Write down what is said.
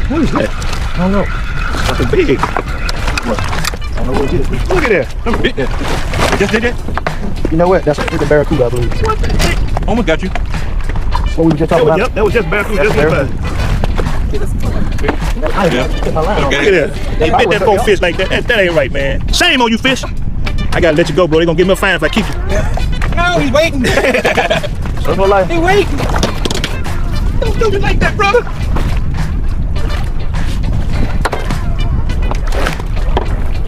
What is that? I don't know. Something big. What? I don't know what it is. Look at that. I'm big. You just did that? You know what? That's a freaking barracuda, I believe. What the heck? Almost got you. What we were just talking about? Yep, that was just barracuda. That's Just barracuda. I didn't get my line on. Look at that. They bit that poor fish like that. That ain't right, man. Shame on you, fish. I gotta let you go, bro. They gonna give me a fine if I keep you. No, he's waiting. That's no lie. He waiting. Don't do me like that, brother.